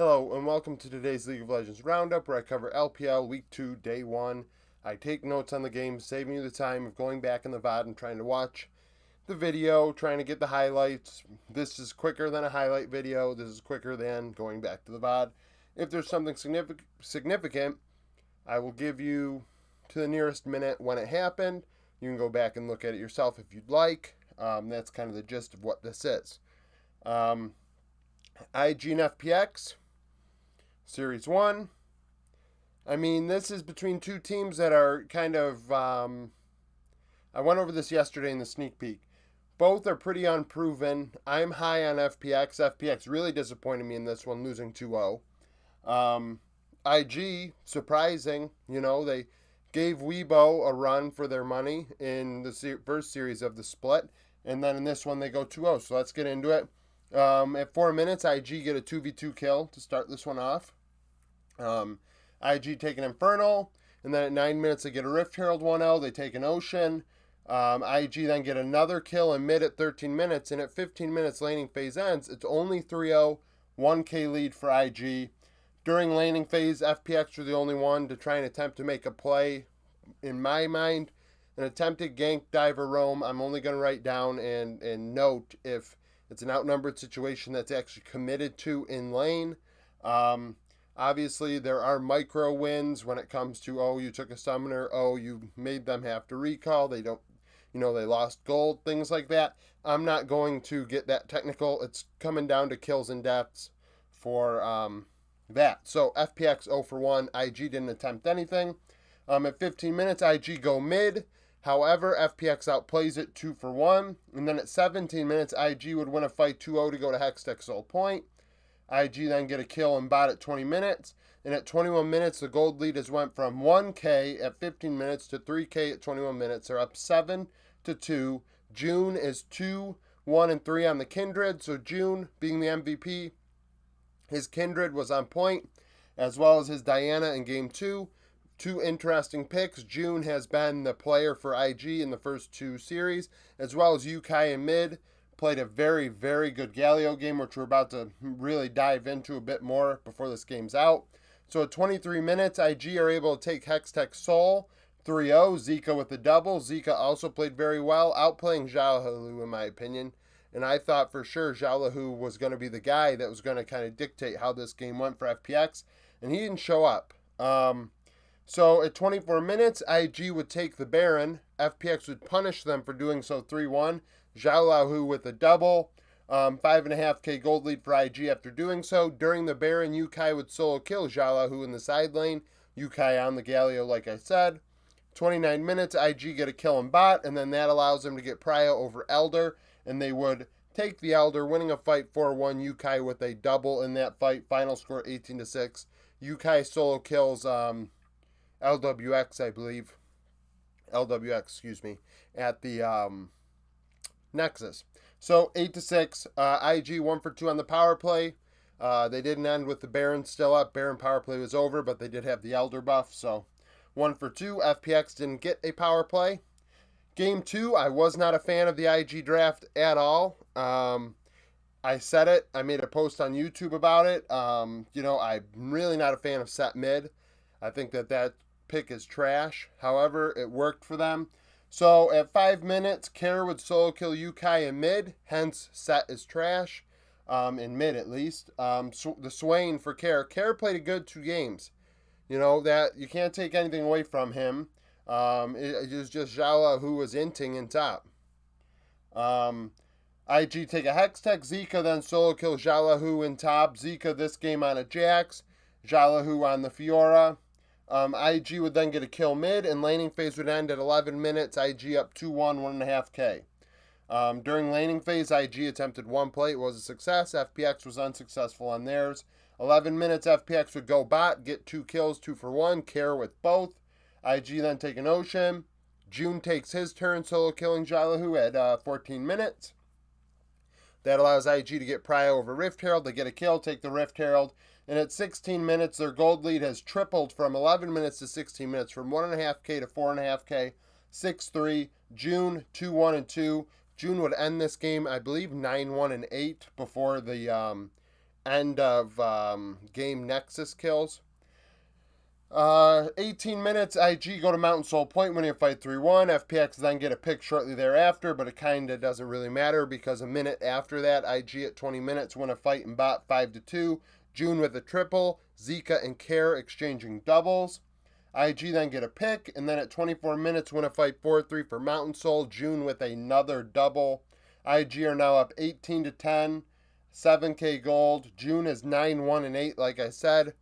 Hello and welcome to today's League of Legends Roundup, where I cover LPL Week 2, Day 1. I take notes on the game, saving you the time of going back in the VOD and trying to watch the video, trying to get the highlights. This is quicker than a highlight video. This is quicker than going back to the VOD. If there's something significant, I will give you to the nearest minute when it happened. You can go back and look at it yourself if you'd like. That's kind of the gist of what this is. IG and FPX. Series 1. I mean, this is between two teams that are kind of... I went over this yesterday in the sneak peek. Both are pretty unproven. I'm high on FPX. FPX really disappointed me in this one, losing 2-0. IG, surprising. You know, they gave Weibo a run for their money in the first series of the split. And then in this one, they go 2-0. So let's get into it. At 4 minutes, IG get a 2v2 kill to start this one off. IG take an Infernal, and then at 9 minutes they get a Rift Herald 1-0, they take an Ocean. IG then get another kill in mid at 13 minutes, and at 15 minutes laning phase ends, it's only 3-0, 1k lead for IG. During laning phase, FPX were the only one to try and attempt to make a play. In my mind, an attempted gank diver roam, I'm only going to write down and note if it's an outnumbered situation that's actually committed to in lane. Obviously, there are micro wins when it comes to, oh, you took a summoner, oh, you made them have to recall, they don't, they lost gold, things like that. I'm not going to get that technical. It's coming down to kills and deaths for that. So, FPX 0 for 1, IG didn't attempt anything. At 15 minutes, IG go mid. However, FPX outplays it 2 for 1. And then at 17 minutes, IG would win a fight 2-0 to go to Hextech Soul Point. IG then get a kill and bot at 20 minutes. And at 21 minutes, the gold lead has went from 1k at 15 minutes to 3k at 21 minutes. They're up 7-2. June is 2, 1, and 3 on the Kindred. So June being the MVP, his Kindred was on point, as well as his Diana in Game 2. Two interesting picks. June has been the player for IG in the first two series, as well as Yukai in mid. Played a very, very good Galio game, which we're about to really dive into a bit more before this game's out. So at 23 minutes, IG are able to take Hextech Soul 3-0. Zika with the double. Zika also played very well, outplaying Xiaolahu in my opinion. And I thought for sure Xiaolahu was going to be the guy that was going to kind of dictate how this game went for FPX. And he didn't show up. So at 24 minutes, IG would take the Baron. FPX would punish them for doing so 3-1. Xiaolahu with a double. 5.5k gold lead for IG after doing so. During the Baron, Yukai would solo kill Xiaolahu in the side lane. Yukai on the Galio, like I said. 29 minutes, IG get a kill and bot, and then that allows them to get Prio over Elder, and they would take the Elder, winning a fight 4-1. Yukai with a double in that fight. Final score 18-6. Yukai solo kills LWX, I believe. LWX, excuse me, at the Nexus. So 8-6. IG 1 for 2 on the power play. They didn't end with the Baron still up. Baron power play was over, but they did have the Elder buff. So 1 for 2. FPX didn't get a power play. Game 2, I was not a fan of the IG draft at all. I said it. I made a post on YouTube about it. I'm really not a fan of set mid. I think that pick is trash. However, it worked for them. So at 5 minutes, Kerr would solo kill Yukai in mid, hence set is trash, in mid at least. So the Swain for Kerr. Kerr played a good 2 games. That you can't take anything away from him. It was just Zhala who was inting in top. IG take a Hextech, Zika then solo kill Xiaolahu in top. Zika this game on a Jax, Xiaolahu on the Fiora. IG would then get a kill mid, and laning phase would end at 11 minutes. IG up 2-1, 1.5k. During laning phase, IG attempted 1 play. It was a success. FPX was unsuccessful on theirs. 11 minutes, FPX would go bot, get 2 kills, 2 for 1, care with both. IG then take an Ocean. June takes his turn, solo killing Xiaolahu at 14 minutes. That allows IG to get Prio over Rift Herald. They get a kill, take the Rift Herald. And at 16 minutes, their gold lead has tripled from 11 minutes to 16 minutes, from 1.5k to 4.5k. 6-3. June 2-1-2. June would end this game, I believe, 9-1-8 before the end of game Nexus kills. 18 minutes, IG go to Mountain Soul Point, winning a fight 3-1. FPX then get a pick shortly thereafter, but it kind of doesn't really matter because a minute after that, IG at 20 minutes win a fight in bot 5-2. June with a triple, Zika and Care exchanging doubles. IG then get a pick, and then at 24 minutes win a fight 4-3 for Mountain Soul. June with another double. IG are now up 18-10, 7K gold. June is 9-1-8, like I said.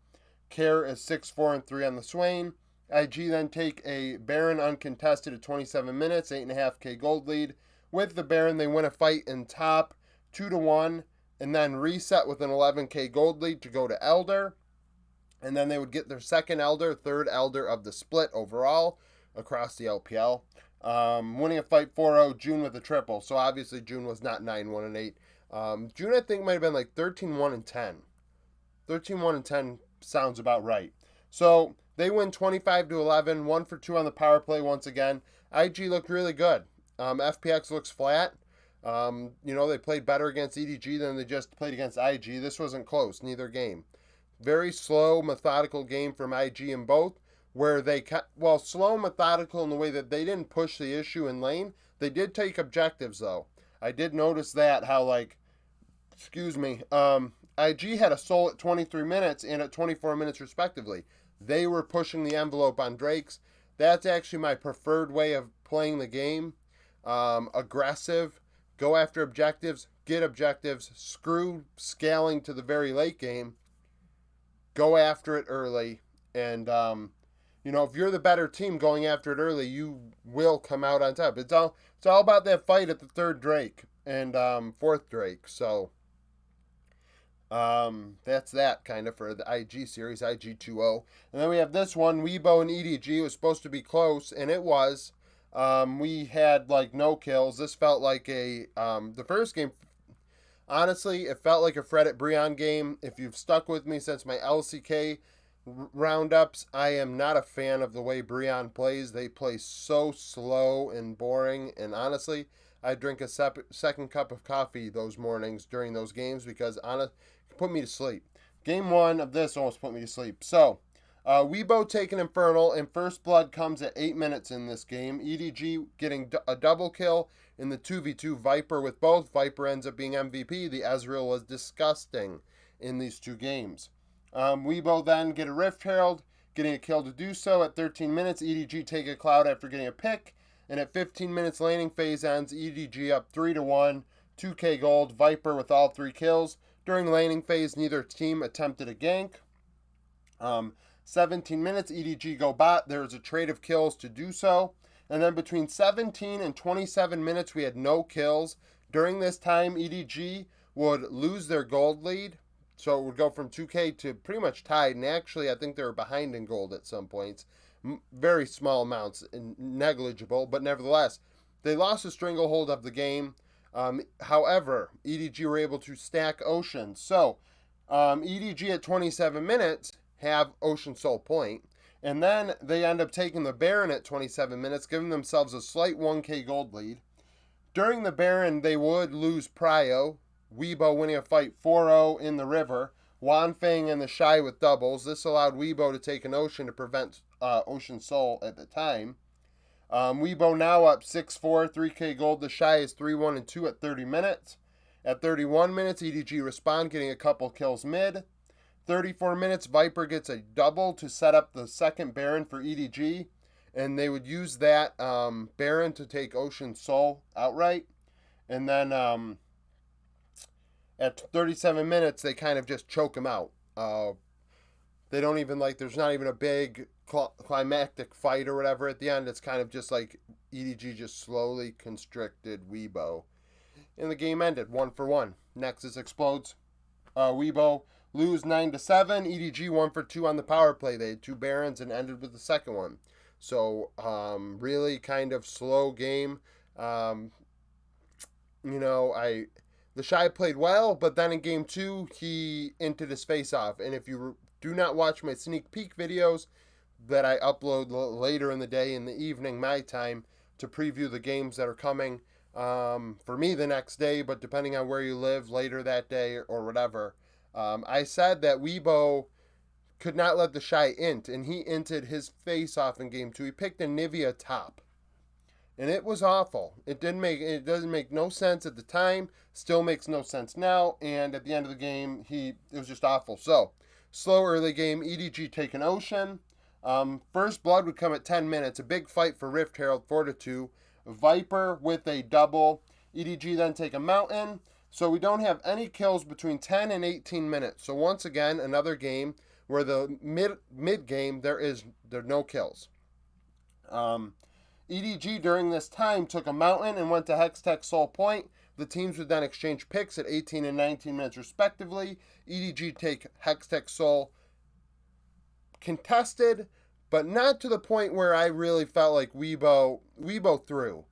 Care is 6-4-3 on the Swain. IG then take a Baron uncontested at 27 minutes, 8.5K gold lead. With the Baron, they win a fight in top 2-1, and then reset with an 11K gold lead to go to Elder. And then they would get their second Elder, third Elder of the split overall across the LPL. Winning a fight 4-0, June with a triple. So obviously June was not 9-1-8. June, I think, might have been like 13-1-10. 13-1-10 sounds about right. So they win 25-11, 1 for 2 on the power play once again. IG looked really good. FPX looks flat. They played better against EDG than they just played against IG. This wasn't close, neither game. Very slow, methodical game from IG in both, where they, slow, methodical in the way that they didn't push the issue in lane. They did take objectives, though. I did notice that, how, IG had a soul at 23 minutes and at 24 minutes, respectively. They were pushing the envelope on Drakes. That's actually my preferred way of playing the game. Aggressive, go after objectives, get objectives, screw scaling to the very late game. Go after it early, and if you're the better team going after it early, you will come out on top. It's all about that fight at the third Drake and fourth Drake. So that's that kind of for the IG series, IG 2-0. And then we have this one, Weibo and EDG. It was supposed to be close, and it was. We had no kills. This felt like the first game. Honestly, it felt like a Fred at Breon game. If you've stuck with me since my LCK roundups, I am not a fan of the way Breon plays. They play so slow and boring, and honestly, I drink a second cup of coffee those mornings during those games because it put me to sleep. Game 1 of this almost put me to sleep. So, Weibo taking Infernal, and first blood comes at 8 minutes in this game. EDG getting a double kill in the 2v2 Viper with both. Viper ends up being MVP. The Ezreal was disgusting in these two games. Weibo then get a Rift Herald, getting a kill to do so at 13 minutes. EDG take a Cloud after getting a pick. And at 15 minutes, laning phase ends. EDG up 3-1, 2K gold. Viper with all 3 kills. During laning phase, neither team attempted a gank. 17 minutes, EDG go bot. There was a trade of kills to do so. And then between 17 and 27 minutes, we had no kills. During this time, EDG would lose their gold lead. So it would go from 2K to pretty much tied. And actually, I think they were behind in gold at some points. Very small amounts, negligible. But nevertheless, they lost a stranglehold of the game. However, EDG were able to stack Ocean. So EDG at 27 minutes have Ocean Soul Point. And then they end up taking the Baron at 27 minutes, giving themselves a slight 1K gold lead. During the Baron, they would lose Prio. Weibo winning a fight 4-0 in the river. Wanfeng and the Shy with doubles. This allowed Weibo to take an Ocean to prevent Ocean Soul at the time. Weibo now up 6-4, 3K gold. The Shy is 3-1-2 at 30 minutes. At 31 minutes, EDG respond, getting a couple kills mid. 34 minutes, Viper gets a double to set up the second Baron for EDG. And they would use that Baron to take Ocean Soul outright. And then at 37 minutes, they kind of just choke him out. They don't even there's not even a big climactic fight or whatever at the end. It's kind of just like EDG just slowly constricted Weibo. And the game ended 1-1. Nexus explodes. Weibo lose 9-7. EDG 1-2 on the power play. They had 2 Barons and ended with the second one. So really kind of slow game. The Shy played well, but then in game 2 he inted his face off. And if you do not watch my sneak peek videos that I upload later in the day, in the evening, my time, to preview the games that are coming for me the next day, but depending on where you live, later that day or whatever, I said that Weibo could not let the Shy int, and he inted his face off in game 2. He picked a Nivea top, and it was awful. It doesn't make no sense at the time, still makes no sense now, and at the end of the game, it was just awful. So, slow early game, EDG taking Ocean. First blood would come at 10 minutes, a big fight for Rift Herald, 4-2. Viper with a double. EDG then take a Mountain. So we don't have any kills between 10 and 18 minutes. So once again, another game where the mid game there are no kills. EDG during this time took a Mountain and went to Hextech Soul Point. The teams would then exchange picks at 18 and 19 minutes respectively. EDG take Hextech Soul contested, but not to the point where I really felt like Weibo threw.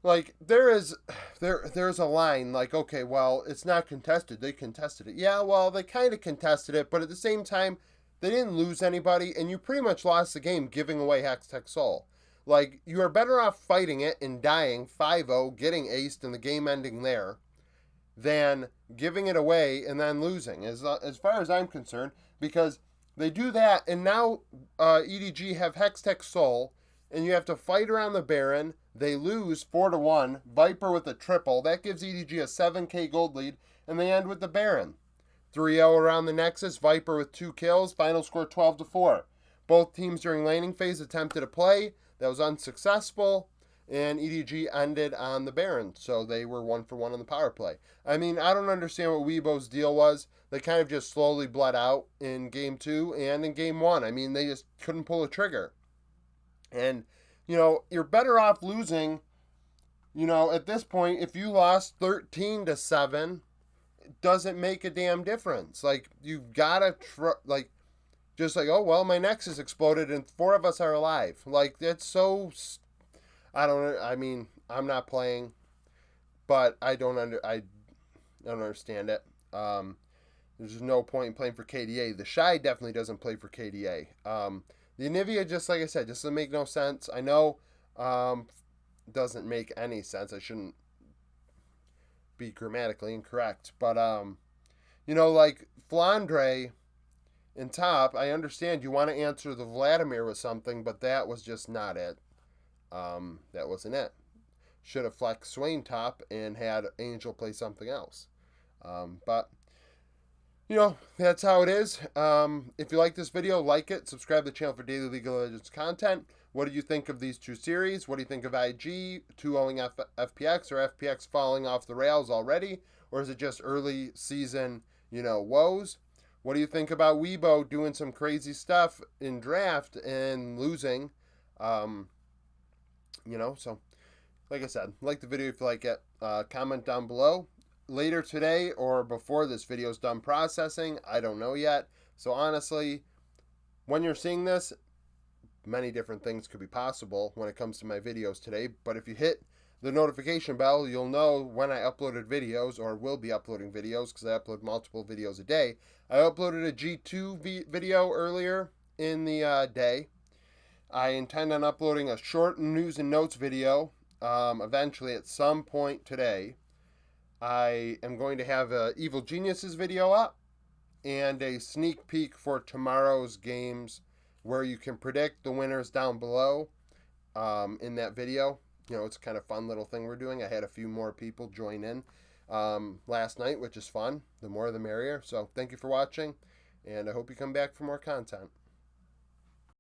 Like there's a line like, okay, well, it's not contested. They contested it. Yeah, well, they kind of contested it, but at the same time, they didn't lose anybody, and you pretty much lost the game giving away Hextech Soul. Like, you are better off fighting it and dying 5-0, getting aced, and the game ending there, than giving it away and then losing, as far as I'm concerned, because they do that, and now EDG have Hextech Soul, and you have to fight around the Baron. They lose 4-1, Viper with a triple. That gives EDG a 7k gold lead, and they end with the Baron. 3-0 around the Nexus, Viper with 2 kills, final score 12-4. Both teams during laning phase attempted a play. That was unsuccessful, and EDG ended on the Baron, so they were 1-for-1 on the power play. I mean, I don't understand what Weibo's deal was. They kind of just slowly bled out in Game 2 and in Game 1. I mean, they just couldn't pull a trigger. And, you're better off losing, at this point, if you lost 13-7, it doesn't make a damn difference. Like, you've got to, just like, oh, well, my Nexus exploded and 4 of us are alive. Like, that's so, I mean, I'm not playing, but I don't understand it. There's no point in playing for KDA. The Shy definitely doesn't play for KDA. The Nivea, just like I said, just doesn't make no sense. I know doesn't make any sense. I shouldn't be grammatically incorrect. But, like Flandre in top, I understand you want to answer the Vladimir with something, but that was just not it. That wasn't it. Should have flexed Swain top and had Angel play something else. But, that's how it is. If you like this video, like it. Subscribe to the channel for daily League of Legends content. What do you think of these two series? What do you think of IG 2-0ing FPX, or FPX falling off the rails already? Or is it just early season, woes? What do you think about Weibo doing some crazy stuff in draft and losing? So like I said, like the video if you like it. Comment down below. Later today or before this video is done processing, I don't know yet. So honestly, when you're seeing this, many different things could be possible when it comes to my videos today. But if you hit the notification bell, you'll know when I uploaded videos, or will be uploading videos, because I upload multiple videos a day. I uploaded a G2 video earlier in the day. I intend on uploading a short news and notes video eventually at some point today. I am going to have a Evil Geniuses video up and a sneak peek for tomorrow's games, where you can predict the winners down below in that video. It's a kind of fun little thing we're doing. I had a few more people join in last night, which is fun. The more the merrier. So thank you for watching, and I hope you come back for more content.